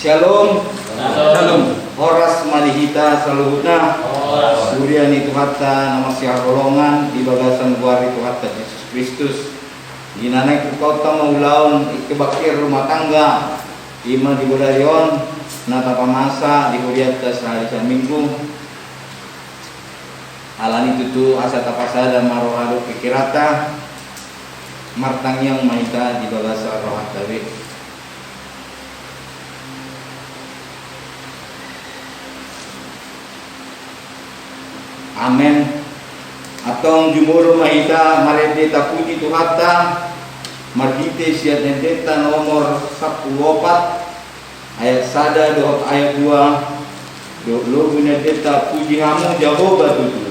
Shalom. Shalom. Horas malihita saluhutna. Surya ni Tuhatta nama siar golongan di bagasan guari Tuhatta Yesus Kristus. Ginanay kukauta maulaon ikebakir rumah tangga. Ima di Budarion nata pamasa di Huriatta sehari seminggu. Alani tutu asa tapasada marohado pikirata. Martang yang mahita di bagasa rohat David. Amen. Atong jumuro mahita marede tapuji Tuhatta margite siat nendeta nomor 14 ayat sada doa ayat 2 lo nendeta puji hamu Jehovah tutu.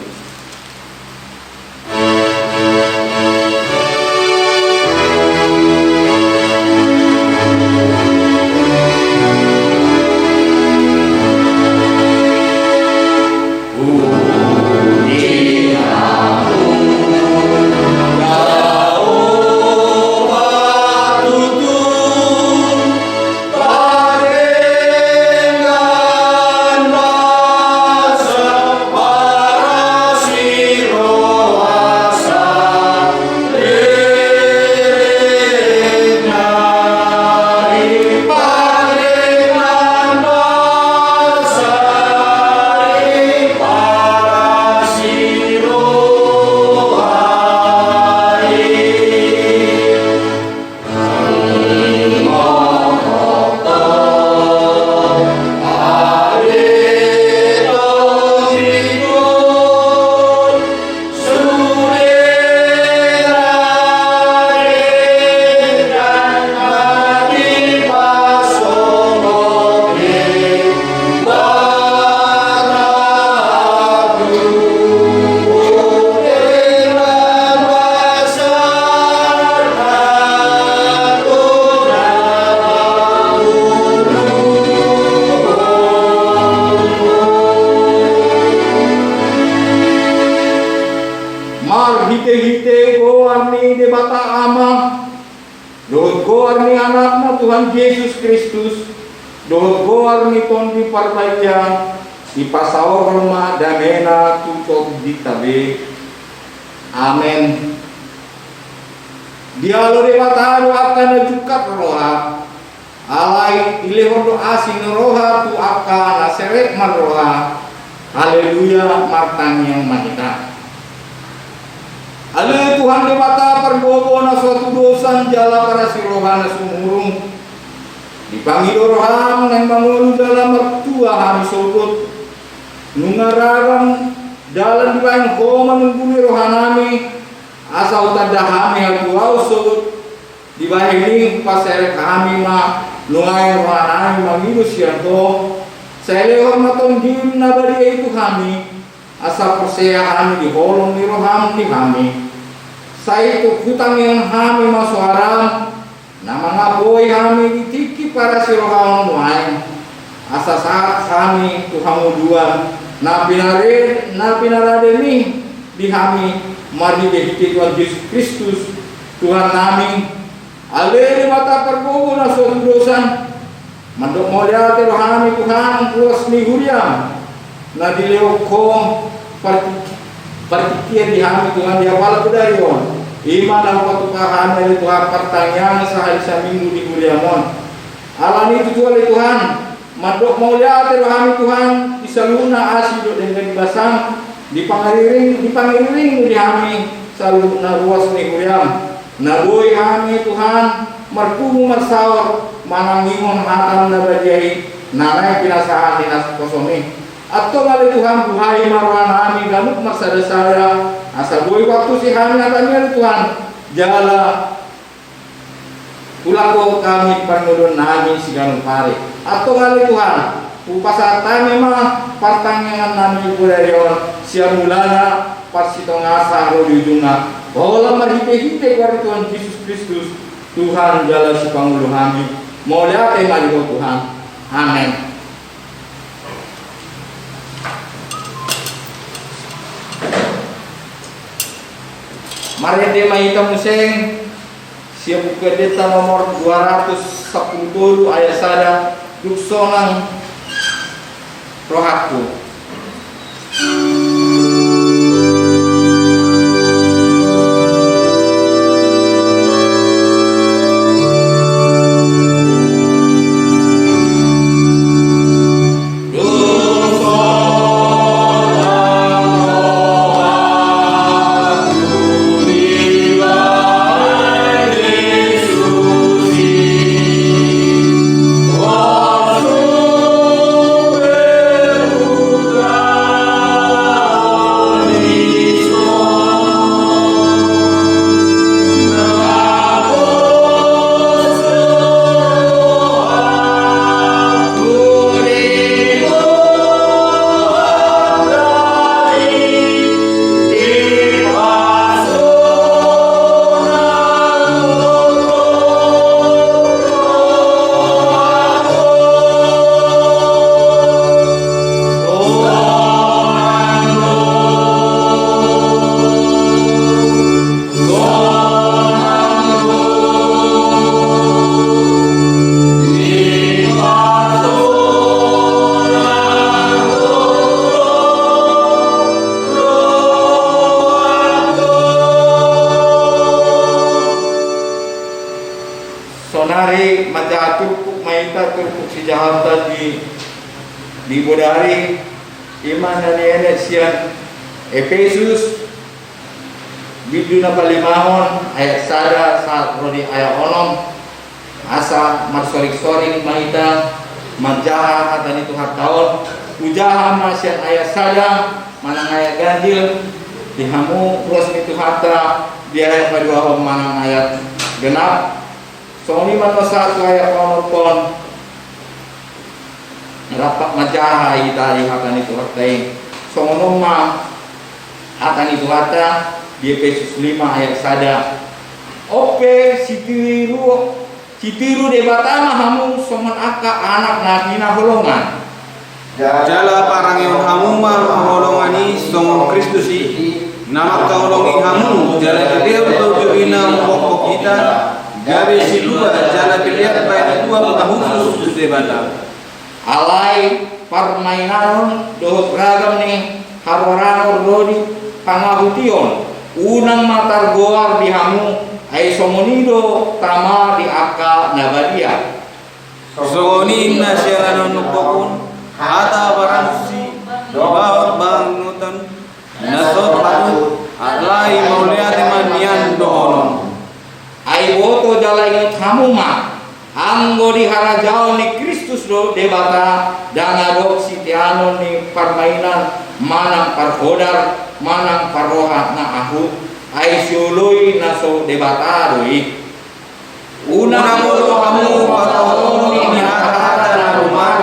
Hite-hite goarni debata ama dohot goarni anakna Tuhan Yesus Kristus dohot goarni tondi parbaja di pasaor rumah damena tutup ditabe. Amen. Dialo debata akan najukat roha alai ilehon doa sing roha tu akan aseret marroha. Haleluya martang yang mahita. Ale Tuhan debata perbobo na suatu dosan jala para sirohana sumurung dipanggil roham nang mangulu dalam mertua kami sobut nungararang dalam dibayang koma nungguli rohanami asal tanda kami hatuau sobut dibayang ini pasere kami ma nungai rohanami mangilu sianto saya hormaton dim nabadi itu kami asal persea kami di holong di roham di kami. Saya itu hutang yang kami masuk haram, nama ngaboi kami ditiki para siroham nuai. Asa saat kami Tuhan dua, nabi narademi di kami mari behiti Tuhan Yesus Kristus Tuhan kami. Ale mata perbobo na suatu dosan, mandok mulia terohami Tuhan kuas ni huriam, na dileoko partikian di kami Tuhan dia pala pedarion. Iman dan patukahan dari Tuhan pertanyaan sehari seminggu di Guliamon. Alani itu oleh Tuhan. Mandok mulia terohami Tuhan disaluna asidok dengan basang dipangiriring di kami selalu naruas ni Guliam. Naboi kami Tuhan merkumu marsawar manangimon hatam nabajai nanai pinasahan dinas kosomi. Atau kali Tuhan buhai marwan kami ganuk masa dasara asa boy waktu si kami atanya Tuhan jala ulako kami panudun nami si ganuk pare atau kali Tuhan upasata memang partangan nami budarion siang mulana pas sitong asa ro di ujungna bola marhite-hite kari Tuhan Yesus Kristus Tuhan jala si pangulu kami mau lihat mari Tuhan. Amin. Mari dia mahita museng siap buka data nomor 210 ayat sada luksonang rohaku. Sonari majaturpuk maita turpuk si jahalta di bodari iman dan enet sian Efesus biduna palimahon ayat sada saat rodi ayat onom asa marsorik-soring maita majaha hatan itu tahun ujaha masian ayat sada manang ayat ganjil dihamu terus itu hatta di ayat kedua manang ayat genap. Soalnya mana satu ayat pon rapat majaha itali akan itu hatai. Soalnya akan itu hata di Efesus 5 ayat sada. Ope sitiru debatama hamu soman aka anak nabina holongan. Jala parang yon hamu ma holongani somon Kristus nama kaulongi hamu jala dia berjuina pokok kita. Gabe silua jala pilihan baik dua khusus debata. Alai permainan doh ragam nih harwarang rodi pangahution unang matar goar di hamu ai somonido tama di aka nabadia. Songoni nasiaran nupokun hata baransi baut bangutan nasot patut alai mauliat manian doon. Ai woto jalai kamu mah anggo di harajao ni Kristus do debata dan adopsi tiano ni permainan manang parhodar manang paroha na ahu ai siului naso debata doi unang woto kamu paroho ni hata na rumah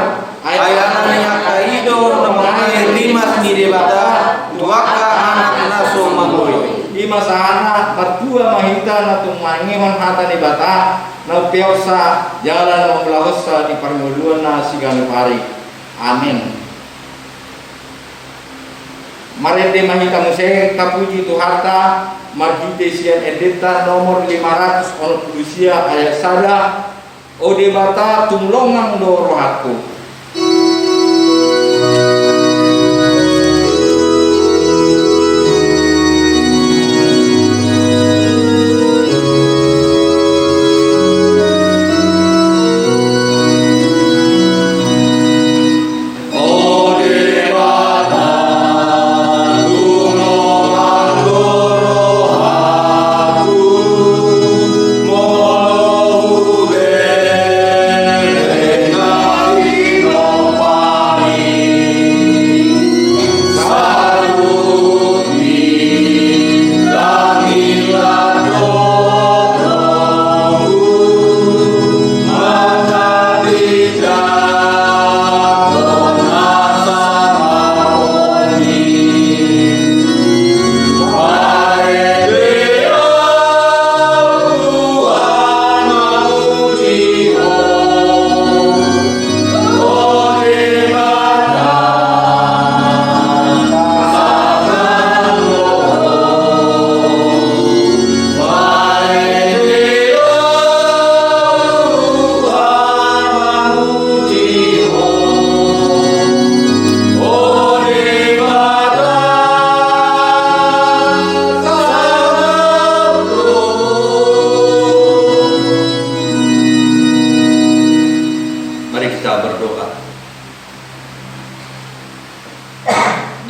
ai anani hakaido namai limas ni debata duaka anak naso mamoi di masahana berdua mahita na tumangihon hata ni bata na piausa jalan memblawasa di permuduan na sigano pari. Amin. Marende mahita museng kapuji tu harta marhite sian edeta nomor 500 ono pudusia ayat sada ode bata tumlongang do rohatku. Amin.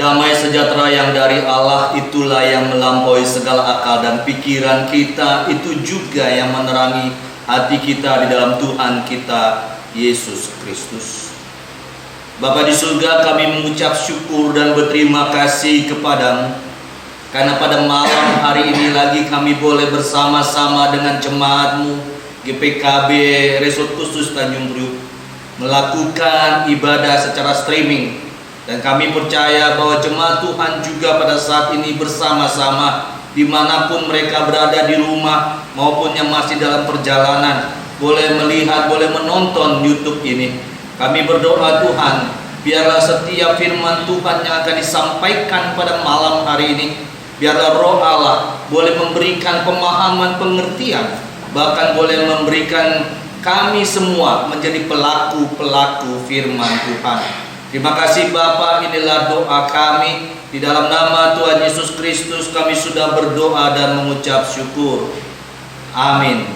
Damai sejahtera yang dari Allah itulah yang melampaui segala akal dan pikiran kita, itu juga yang menerangi hati kita di dalam Tuhan kita Yesus Kristus. Bapa di surga, kami mengucap syukur dan berterima kasih kepadamu, karena pada malam hari ini lagi kami boleh bersama-sama dengan jemaatmu GPKB Resort Khusus Tanjung Priuk melakukan ibadah secara streaming. Dan kami percaya bahwa jemaat Tuhan juga pada saat ini bersama-sama dimanapun mereka berada di rumah maupun yang masih dalam perjalanan, boleh melihat, boleh menonton YouTube ini. Kami berdoa Tuhan, biarlah setiap firman Tuhan yang akan disampaikan pada malam hari ini, biarlah Roh Allah boleh memberikan pemahaman, pengertian, bahkan boleh memberikan kami semua menjadi pelaku-pelaku firman Tuhan. Terima kasih Bapa, inilah doa kami. Di dalam nama Tuhan Yesus Kristus kami sudah berdoa dan mengucap syukur. Amin.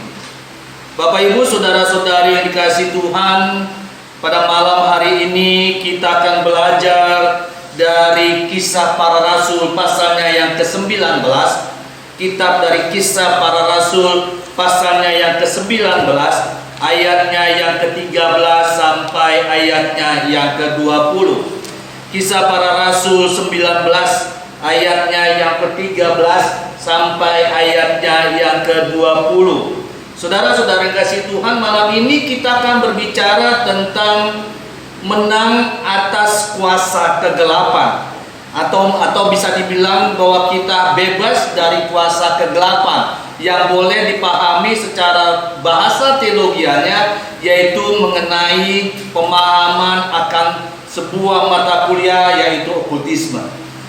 Bapak Ibu, saudara-saudari yang dikasihi Tuhan, pada malam hari ini kita akan belajar dari Kisah Para Rasul pasalnya yang ke-19. Kitab dari Kisah Para Rasul pasalnya yang ke-19, ayatnya yang ke-13 sampai ayatnya yang ke-20. Kisah Para Rasul 19 ayatnya yang ke-13 sampai ayatnya yang ke-20. Saudara-saudara yang kasih Tuhan, malam ini kita akan berbicara tentang menang atas kuasa kegelapan, atau bisa dibilang bahwa kita bebas dari kuasa kegelapan, yang boleh dipahami secara bahasa teologianya, yaitu mengenai pemahaman akan sebuah mata kuliah, yaitu okultisme.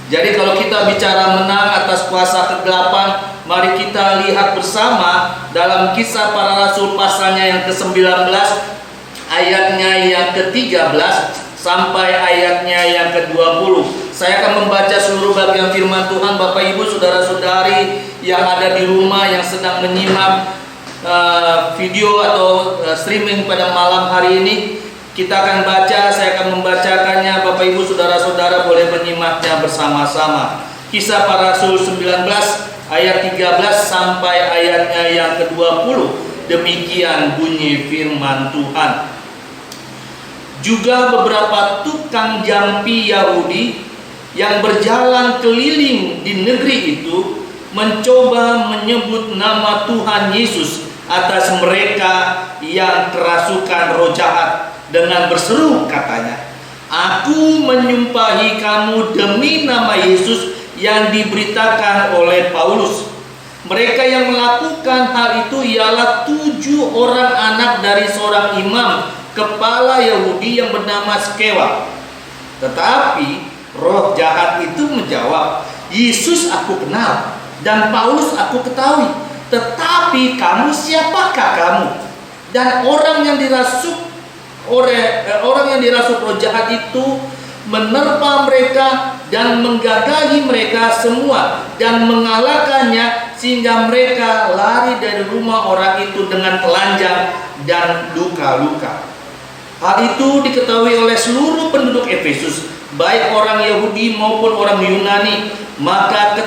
Jadi kalau kita bicara menang atas kuasa kegelapan, mari kita lihat bersama dalam Kisah Para Rasul pasalnya yang ke-19, ayatnya yang ke-13 sampai ayatnya yang ke-20. Saya akan membaca seluruh bagian firman Tuhan. Bapak Ibu, saudara-saudari yang ada di rumah yang sedang menyimak video atau streaming pada malam hari ini, kita akan baca, saya akan membacakannya. Bapak Ibu, saudara-saudara boleh menyimaknya bersama-sama. Kisah Para Rasul 19 ayat 13 sampai ayatnya yang ke-20. Demikian bunyi firman Tuhan. Juga beberapa tukang jampi Yahudi yang berjalan keliling di negeri itu mencoba menyebut nama Tuhan Yesus atas mereka yang kerasukan roh jahat dengan berseru, katanya, "Aku menyumpahi kamu demi nama Yesus yang diberitakan oleh Paulus." Mereka yang melakukan hal itu ialah 7 orang anak dari seorang imam kepala Yahudi yang bernama Skewa. Tetapi roh jahat itu menjawab, "Yesus aku kenal dan Paulus aku ketahui, tetapi kamu siapakah kamu?" Dan orang yang dirasuk roh jahat itu menerpa mereka dan menggagahi mereka semua dan mengalahkannya, sehingga mereka lari dari rumah orang itu dengan telanjang dan luka-luka. Hal itu diketahui oleh seluruh penduduk Efesus, baik orang Yahudi maupun orang Yunani. Maka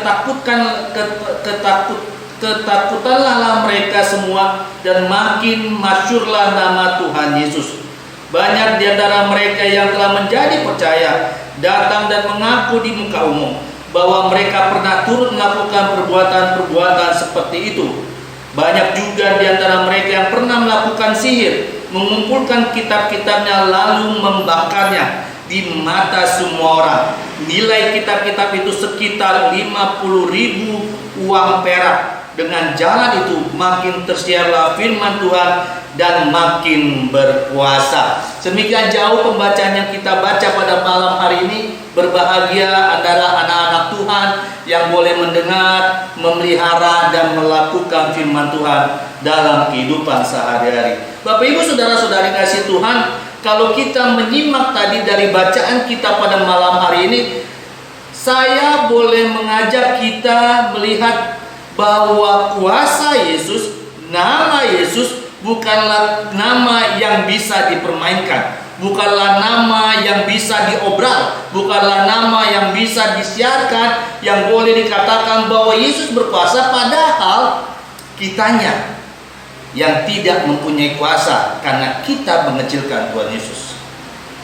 ketakutanlah mereka semua, dan makin masyhurlah nama Tuhan Yesus. Banyak di antara mereka yang telah menjadi percaya datang dan mengaku di muka umum bahwa mereka pernah turut melakukan perbuatan-perbuatan seperti itu. Banyak juga di antara mereka yang pernah melakukan sihir, mengumpulkan kitab-kitabnya lalu membakarnya di mata semua orang. Nilai kitab-kitab itu sekitar 50.000 uang perak. Dengan jalan itu makin tersiarlah firman Tuhan dan makin berkuasa. Demikian jauh pembacaan yang kita baca pada malam hari ini. Berbahagia adalah anak-anak Tuhan yang boleh mendengar, memelihara, dan melakukan firman Tuhan dalam kehidupan sehari-hari. Bapak Ibu, saudara-saudari kasih Tuhan, kalau kita menyimak tadi dari bacaan kita pada malam hari ini, saya boleh mengajak kita melihat bahwa kuasa Yesus, nama Yesus bukanlah nama yang bisa dipermainkan, bukanlah nama yang bisa diobral, bukanlah nama yang bisa disiarkan, yang boleh dikatakan bahwa Yesus berkuasa, padahal kitanya yang tidak mempunyai kuasa karena kita mengecilkan Tuhan Yesus.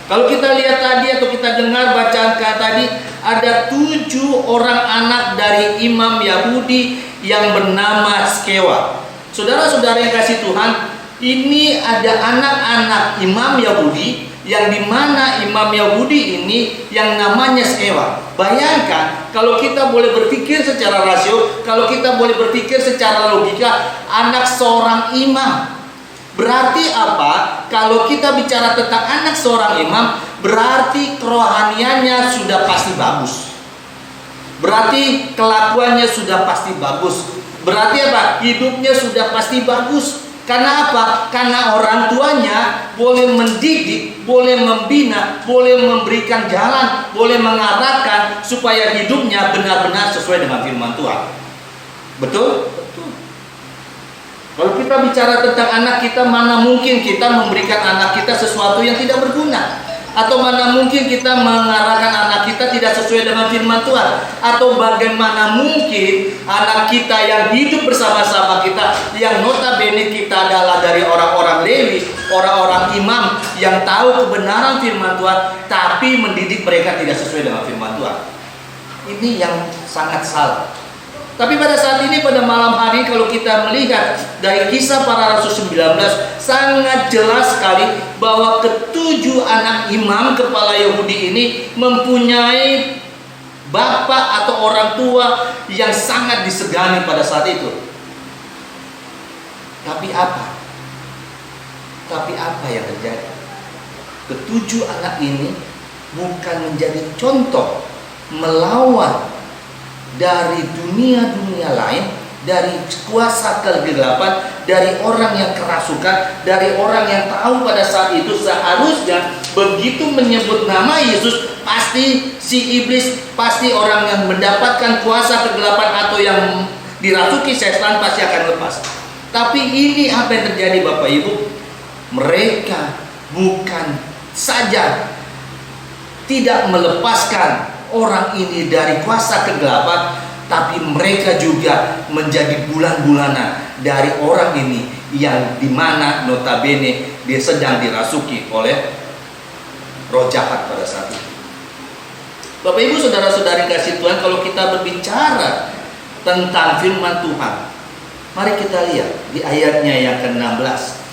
Kalau kita lihat tadi atau kita dengar bacaan tadi, ada 7 orang anak dari imam Yahudi yang bernama Skewa. Saudara-saudara yang kasih Tuhan, ini ada anak-anak imam Yahudi yang dimana imam Yahudi ini yang namanya Skewa. Bayangkan kalau kita boleh berpikir secara rasio, kalau kita boleh berpikir secara logika, anak seorang imam. Berarti apa? Kalau kita bicara tentang anak seorang imam, berarti kerohaniannya sudah pasti bagus. Berarti kelakuannya sudah pasti bagus. Berarti apa? Hidupnya sudah pasti bagus. Karena apa? Karena orang tuanya boleh mendidik, boleh membina, boleh memberikan jalan, boleh mengarahkan supaya hidupnya benar-benar sesuai dengan firman Tuhan. Betul? Betul. Kalau kita bicara tentang anak kita, mana mungkin kita memberikan anak kita sesuatu yang tidak berguna? Atau mana mungkin kita mengarahkan anak kita tidak sesuai dengan firman Tuhan? Atau bagaimana mungkin anak kita yang hidup bersama-sama kita, yang notabene kita adalah dari orang-orang Lewi, orang-orang imam yang tahu kebenaran firman Tuhan, tapi mendidik mereka tidak sesuai dengan firman Tuhan? Ini yang sangat salah. Tapi pada saat ini, pada malam hari, kalau kita melihat dari Kisah Para Rasul 19, sangat jelas sekali bahwa ke-7 anak imam kepala Yahudi ini mempunyai bapak atau orang tua yang sangat disegani pada saat itu. Tapi apa? Tapi apa yang terjadi? Ke-7 anak ini bukan menjadi contoh melawan dari dunia-dunia lain, dari kuasa kegelapan, dari orang yang kerasukan, dari orang yang tahu pada saat itu seharusnya begitu menyebut nama Yesus, pasti si iblis, pasti orang yang mendapatkan kuasa kegelapan atau yang dirasuki setan pasti akan lepas. Tapi ini apa yang terjadi Bapak Ibu? Mereka bukan saja tidak melepaskan orang ini dari kuasa kegelapan, tapi mereka juga menjadi bulan-bulanan dari orang ini yang dimana notabene dia sedang dirasuki oleh roh jahat pada saat itu. Bapak Ibu saudara-saudari kasih Tuhan, kalau kita berbicara tentang firman Tuhan, mari kita lihat di ayatnya yang ke-16.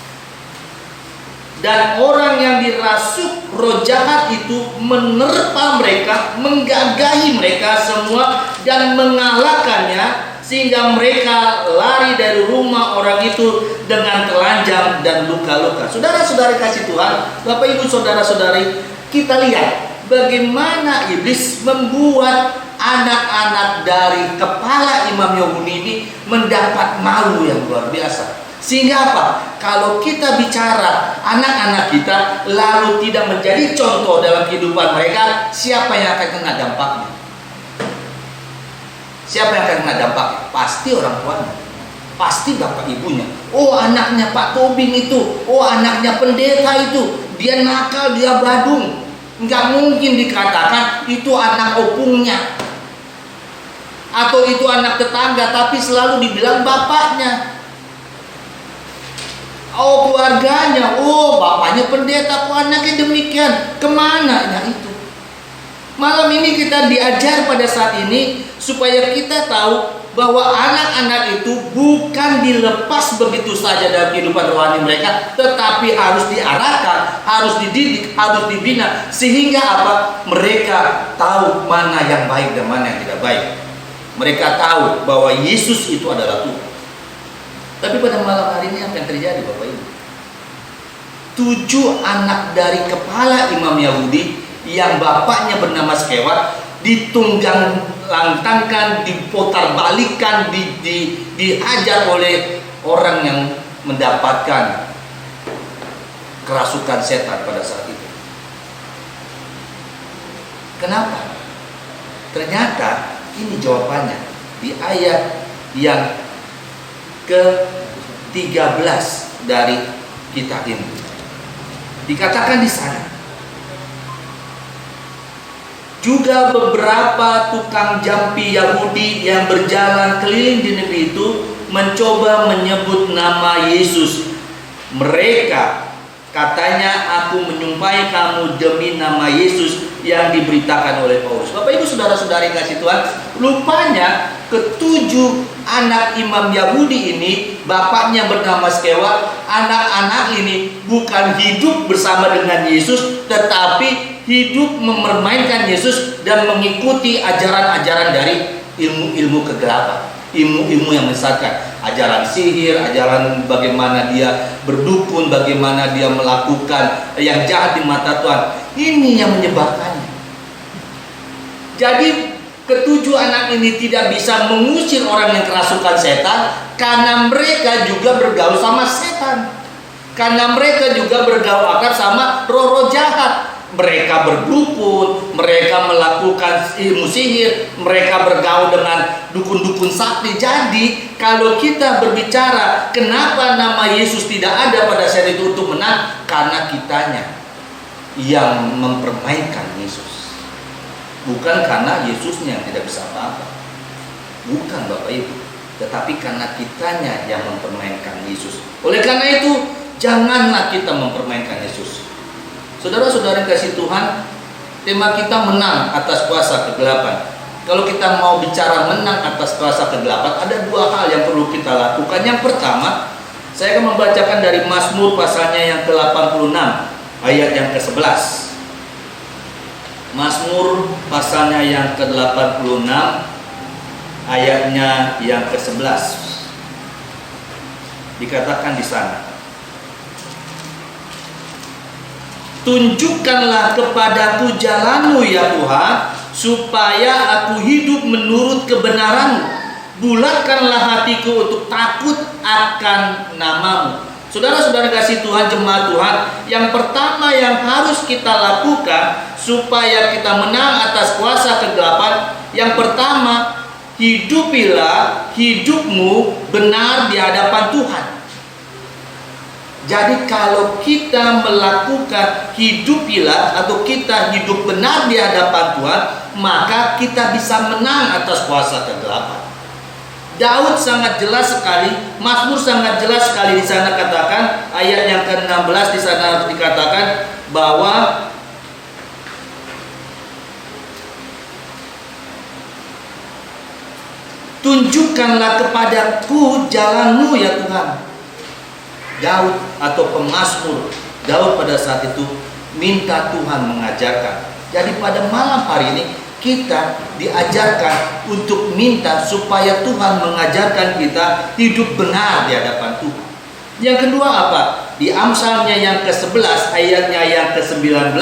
Dan orang yang dirasuk roh jahat itu menerpa mereka, menggagahi mereka semua dan mengalahkannya, sehingga mereka lari dari rumah orang itu dengan telanjang dan luka-luka. Saudara-saudari kasih Tuhan, Bapak Ibu saudara-saudari, kita lihat bagaimana iblis membuat anak-anak dari kepala imam Yahudi ini mendapat malu yang luar biasa. Sehingga apa? Kalau kita bicara anak-anak kita lalu tidak menjadi contoh dalam kehidupan mereka, siapa yang akan kena dampaknya? Siapa yang akan kena dampaknya? Pasti orang tuanya, pasti bapak ibunya. Oh, anaknya Pak Tobing itu, oh anaknya pendeta itu, dia nakal, dia badung. Nggak mungkin dikatakan itu anak opungnya atau itu anak tetangga, tapi selalu dibilang bapaknya. Oh, keluarganya, oh bapaknya pendeta, kok anaknya demikian, kemana? Nah itu. Malam ini kita diajar pada saat ini supaya kita tahu bahwa anak-anak itu bukan dilepas begitu saja dalam kehidupan rohani mereka, tetapi harus diarahkan, harus dididik, harus dibina, sehingga apa? Mereka tahu mana yang baik dan mana yang tidak baik. Mereka tahu bahwa Yesus itu adalah Tuhan. Tapi pada malam hari ini apa yang terjadi Bapak Ibu? 7 anak dari kepala imam Yahudi yang bapaknya bernama Skewa ditunggang langtangkan, diputar balikan, dihajar oleh orang yang mendapatkan kerasukan setan pada saat itu. Kenapa? Ternyata ini jawabannya di ayat yang ke-13 dari kita ini. Dikatakan di sana juga beberapa tukang jampi Yahudi yang berjalan keliling di negeri itu mencoba menyebut nama Yesus. Mereka katanya, aku menyumpahi kamu demi nama Yesus yang diberitakan oleh Paulus. Bapak Ibu saudara-saudari kasih Tuhan, rupanya ketujuh anak imam Yahudi ini, bapaknya bernama Skewa, anak-anak ini bukan hidup bersama dengan Yesus, tetapi hidup mempermainkan Yesus dan mengikuti ajaran-ajaran dari ilmu-ilmu kegelapan, ilmu-ilmu yang menyesatkan, ajaran sihir, ajaran bagaimana dia berdukun, bagaimana dia melakukan yang jahat di mata Tuhan. Ini yang menyebabkannya. Jadi ketujuh anak ini tidak bisa mengusir orang yang kerasukan setan, karena mereka juga bergaul sama setan, karena mereka juga bergaul akrab sama roh-roh jahat. Mereka berdukun, mereka melakukan ilmu sihir, mereka bergaul dengan dukun-dukun sakti. Jadi kalau kita berbicara kenapa nama Yesus tidak ada pada saat itu untuk menang, karena kitanya yang mempermainkan Yesus, bukan karena Yesusnya yang tidak bisa apa-apa, bukan Bapak Ibu, tetapi karena kitanya yang mempermainkan Yesus. Oleh karena itu janganlah kita mempermainkan Yesus. Saudara-saudara kasih Tuhan, tema kita menang atas kuasa kegelapan. Kalau kita mau bicara menang atas kuasa kegelapan, ada dua hal yang perlu kita lakukan. Yang pertama, saya akan membacakan dari Mazmur pasalnya yang ke-86 ayat yang ke-11. Mazmur pasalnya yang ke-86 ayatnya yang ke-11. Dikatakan di sana, tunjukkanlah kepadaku jalan-Mu ya Tuhan, supaya aku hidup menurut kebenaran-Mu. Bulatkanlah hatiku untuk takut akan nama-Mu. Saudara-saudara kasih Tuhan, jemaat Tuhan, yang pertama yang harus kita lakukan supaya kita menang atas kuasa kegelapan, yang pertama, hidupilah hidupmu benar di hadapan Tuhan. Jadi kalau kita melakukan hidupilah atau kita hidup benar di hadapan Tuhan, maka kita bisa menang atas kuasa kegelapan. Daud sangat jelas sekali, Mazmur sangat jelas sekali di sana katakan, ayat yang ke-16 di sana dikatakan bahwa tunjukkanlah kepadaku jalan-Mu ya Tuhan. Daud atau pemazmur Daud pada saat itu minta Tuhan mengajarkan. Jadi pada malam hari ini kita diajarkan untuk minta supaya Tuhan mengajarkan kita hidup benar di hadapan Tuhan. Yang kedua apa? Di Amsalnya yang ke-11 ayatnya yang ke-19.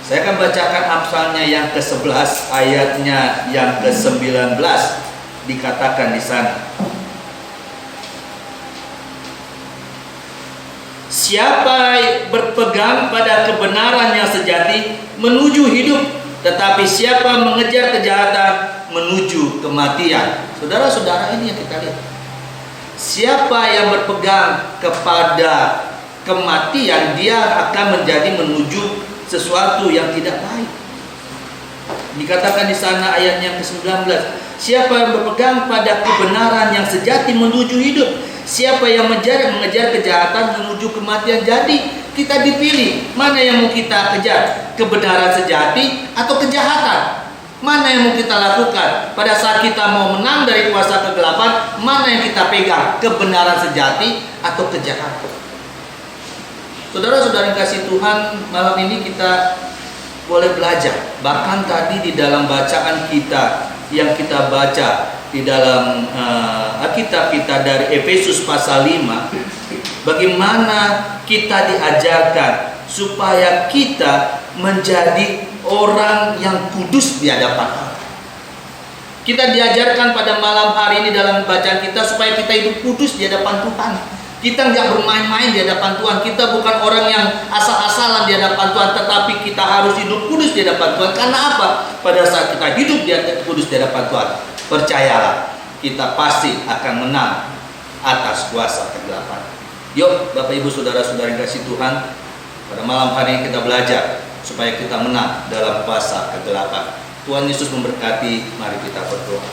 Saya akan bacakan Amsalnya yang ke-11 ayatnya yang ke-19. Dikatakan di sana, siapa berpegang pada kebenaran yang sejati menuju hidup, tetapi siapa mengejar kejahatan menuju kematian. Saudara-saudara, ini yang kita lihat. Siapa yang berpegang kepada kematian, dia akan menjadi menuju sesuatu yang tidak baik. Dikatakan di sana ayatnya ke-19, siapa yang berpegang pada kebenaran yang sejati menuju hidup, siapa yang mengejar kejahatan menuju kematian. Jadi kita dipilih, mana yang mau kita kejar, kebenaran sejati atau kejahatan. Mana yang mau kita lakukan pada saat kita mau menang dari kuasa kegelapan, mana yang kita pegang, kebenaran sejati atau kejahatan. Saudara-saudara yang kasih Tuhan, malam ini kita boleh belajar. Bahkan tadi di dalam bacaan kita yang kita baca di dalam Alkitab kita dari Efesus pasal 5, bagaimana kita diajarkan supaya kita menjadi orang yang kudus di hadapan Allah. Kita diajarkan pada malam hari ini dalam bacaan kita supaya kita hidup kudus di hadapan Tuhan. Kita nggak bermain-main di hadapan Tuhan. Kita bukan orang yang asal-asalan di hadapan Tuhan, tetapi kita harus hidup kudus di hadapan Tuhan. Karena apa? Pada saat kita hidup kudus di hadapan Tuhan, percayalah, kita pasti akan menang atas kuasa kegelapan. Yuk Bapak Ibu Saudara-saudari kasih Tuhan, pada malam hari ini kita belajar supaya kita menang dalam puasa kegelapan. Tuhan Yesus memberkati, mari kita berdoa.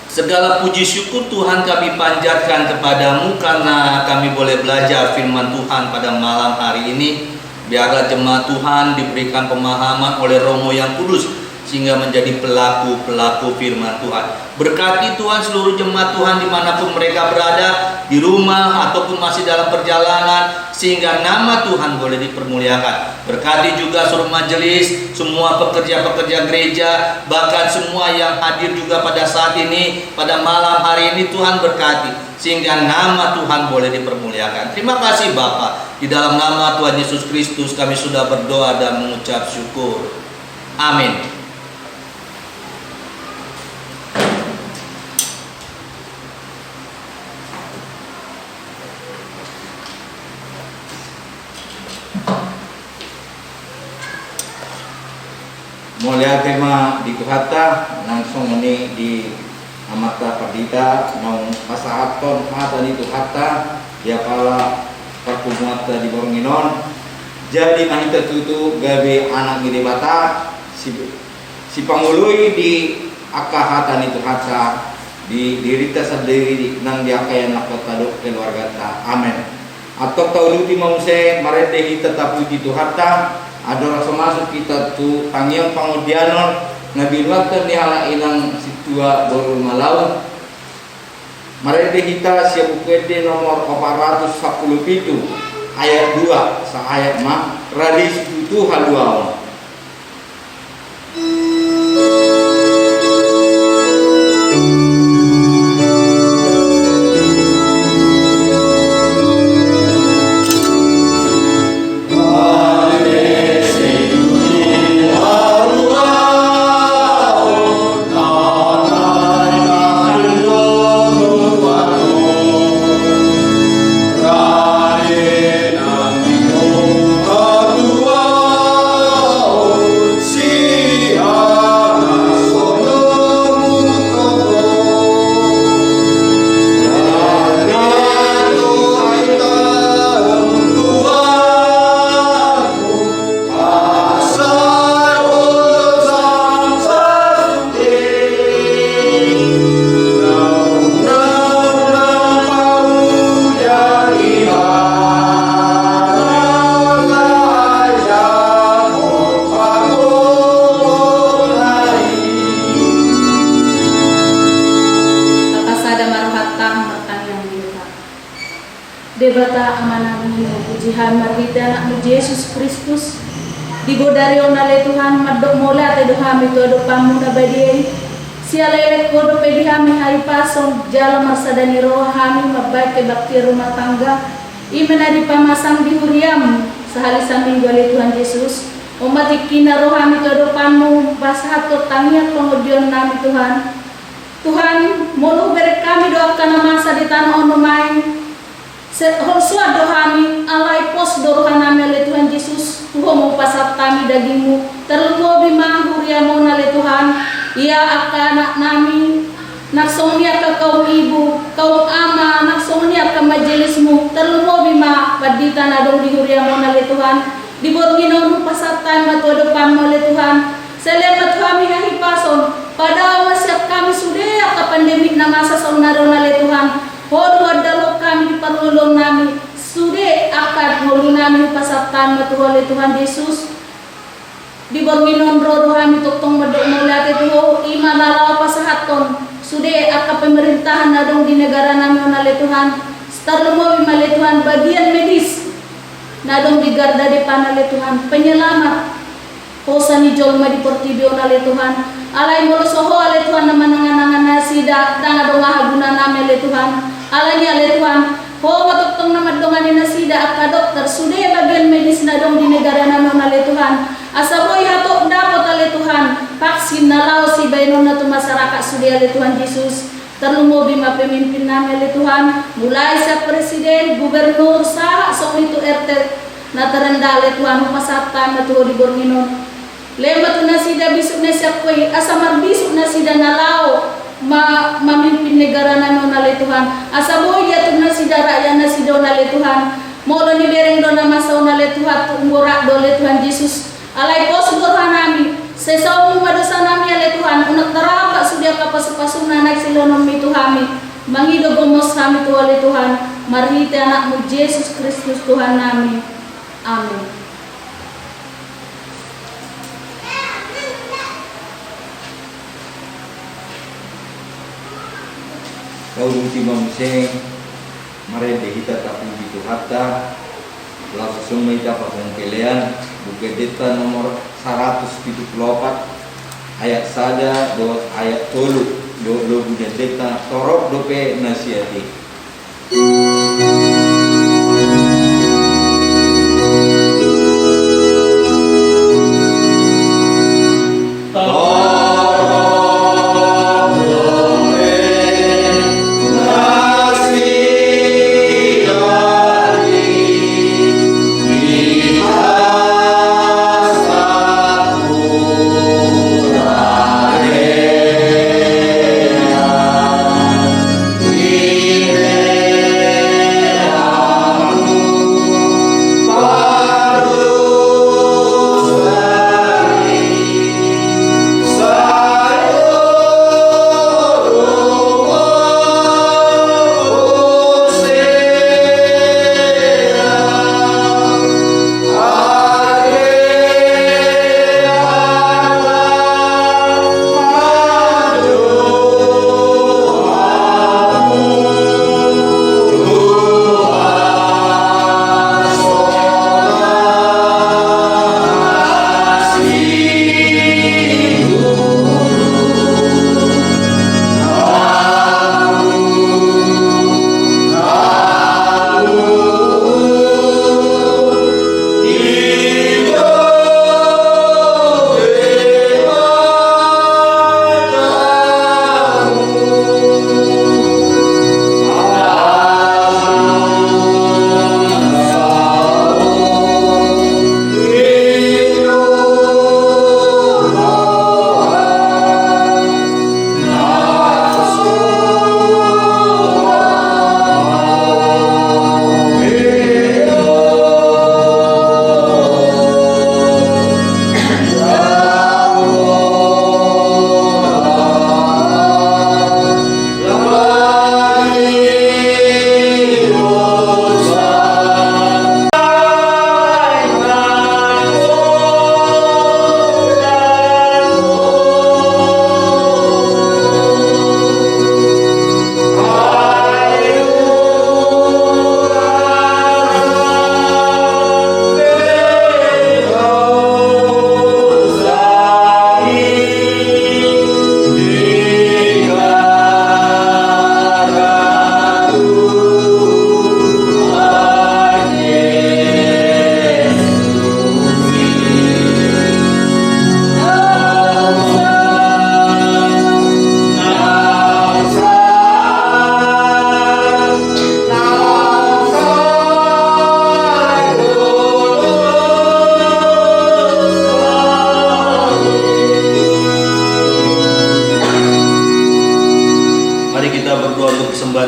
Segala puji syukur Tuhan kami panjatkan kepadamu karena kami boleh belajar firman Tuhan pada malam hari ini. Biarlah jemaat Tuhan diberikan pemahaman oleh Roh yang Kudus sehingga menjadi pelaku-pelaku firman Tuhan. Berkati Tuhan seluruh jemaat Tuhan dimanapun mereka berada, di rumah ataupun masih dalam perjalanan, sehingga nama Tuhan boleh dipermuliakan. Berkati juga seluruh majelis, semua pekerja-pekerja gereja, bahkan semua yang hadir juga pada saat ini, pada malam hari ini. Tuhan berkati sehingga nama Tuhan boleh dipermuliakan. Terima kasih Bapa. Di dalam nama Tuhan Yesus Kristus kami sudah berdoa dan mengucap syukur. Amin. Mulia tema di Tuhata langsung ini di amata perdita nong pasahaton mata di Tuhata ya pala perkumuata di Boronginon. Jadi mahita tutu gawe anak gede bata si pangului di akahata di Tuhata di dirita sendiri di nang diakayan nakotadok keluarga ta. Amin. Atau tauluti mause maredehi tetap puji Tuhata. Ada rasa masuk kita tu tangiang pangudianon Nabi Nuatan dihala inang situa borul malau. Marede kita siap bukwede nomor 417 ayat 2 sa ayat ma radis itu haluaon. Debata amanah pujihan marhita anak Yesus Kristus digodario nale Tuhan madok mola te doha mi todo pamu na badie sialele kodo pedihami hari pasong jala marsadani roh hami mabai ke bakti rumah tangga imena di pamasang di huriam sehari samping gole Tuhan Yesus umat ikina roh hami todo pamu basahato tangian pengudion nami Tuhan Tuhan mulu beri kami doakan masa di tanah ono main Holsua dohami alai pos doruhan nami Tuhan Yesus Tuhan mau pasat kami dagingmu terlalu bima huriamu nale Tuhan ia akan anak nami naksongnya ke kaum ibu kaum ama naksongnya ke majelismu terlalu bima padita nadong di huriamu nale Tuhan diborngino pasat kami matu depan nale Tuhan selemat kami hahi pason pada wasiat kami sudah ke pandemik na masa saunaro nale Tuhan Hodwa dalok kami diperlulung nami sude akad ngulu nami pasatan matuhole Tuhan Yesus diborminon rodo kami tuktong medok mulia tetuho iman lalaw pasahaton sude akad pemerintahan nadong di negara nami onale Tuhan starlumo male Tuhan bagian medis nadong di garda depan ale Tuhan penyelamat posani jolma di portibio onale Tuhan alai molo soho ale Tuhan namanangan nasida dangadong ahaguna nami ale Tuhan alanya ale Tuhan ho matuktong na madongan na sida at dokter sude bagian medis na dong di negara namin ale Tuhan asaboy hatok dapat ale Tuhan vaksin na lao si baynon na tumasaraka sude ale Tuhan Yesus terlumo bima pemimpin namin ale Tuhan mulai sa presiden gubernur sa sok nito RT na terenda ale Tuhan pasatan na tuho di Bornginon lemat na sida bisuk na siya koy asamar bisuk na sida na lao memimpin negara namun oleh Tuhan. Asa boy ya tuna sidara ya na sidon oleh Tuhan. Molo ni bereng dona masa oleh Tuhan tu umborak oleh Tuhan Yesus. Alai pos Tuhan nami. Sesau madosa nami oleh Tuhan. Unak terapa sudah kapasupasuna naik silonom itu kami. Mangido gomos kami tu oleh Tuhan. Mari anakmu Yesus Kristus Tuhan nami. Amin. Kau ultimam sing marende kita tapi itu hatta langsung mendapat pengkelian buku data nomor 174 ayat sada do ayat 3 do buku data torok dope nasihati.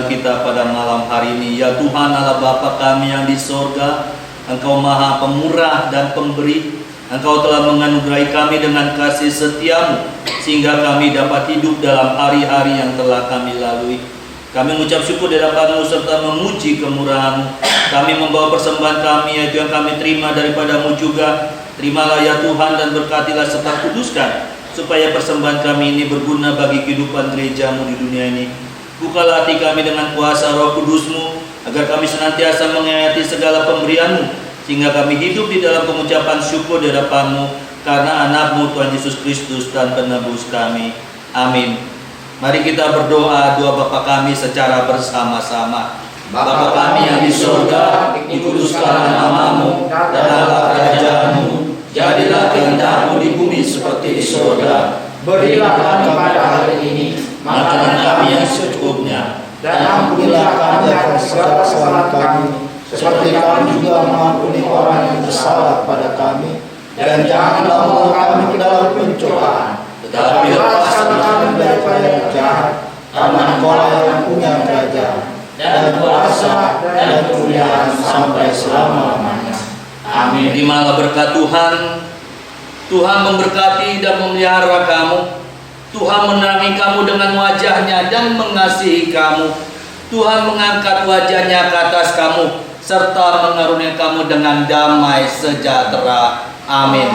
kita pada malam hari ini. Ya Tuhan Allah Bapa kami yang di sorga, Engkau maha pemurah dan pemberi. Engkau telah menganugerahi kami dengan kasih setiamu, sehingga kami dapat hidup dalam hari-hari yang telah kami lalui. Kami mengucap syukur di hadapan-Mu serta memuji kemurahan-Mu. Kami membawa persembahan kami, yaitu yang kami terima daripada-Mu juga. Terimalah ya Tuhan dan berkatilah serta kuduskan, supaya persembahan kami ini berguna bagi kehidupan gereja-Mu di dunia ini. Bukalah hati kami dengan kuasa Roh Kudus-Mu, agar kami senantiasa menghayati segala pemberian-Mu, sehingga kami hidup di dalam pengucapan syukur di hadapan-Mu, karena anak-Mu Tuhan Yesus Kristus dan penebus kami. Amin. Mari kita berdoa doa Bapa kami secara bersama-sama. Bapa kami yang di surga, dikuduskanlah nama-Mu, datanglah kerajaan-Mu, jadilah kehendak-Mu di bumi seperti di surga. Berilah kami pada hari ini makanan kami yang secukupnya, dan ampunilah kami akan segala kesalahan kami, seperti kami juga mengampuni orang yang bersalah pada kami, dan janganlah membawa kami ke dalam pencobaan, tetapi lepaskanlah kami daripada yang jahat, dan kemuliaan sampai selama-lamanya. Amin. Terimalah berkat Tuhan. Tuhan memberkati dan memelihara kamu. Tuhan menerangi kamu dengan wajahnya dan mengasihi kamu. Tuhan mengangkat wajahnya ke atas kamu serta mengaruniai kamu dengan damai sejahtera. Amin.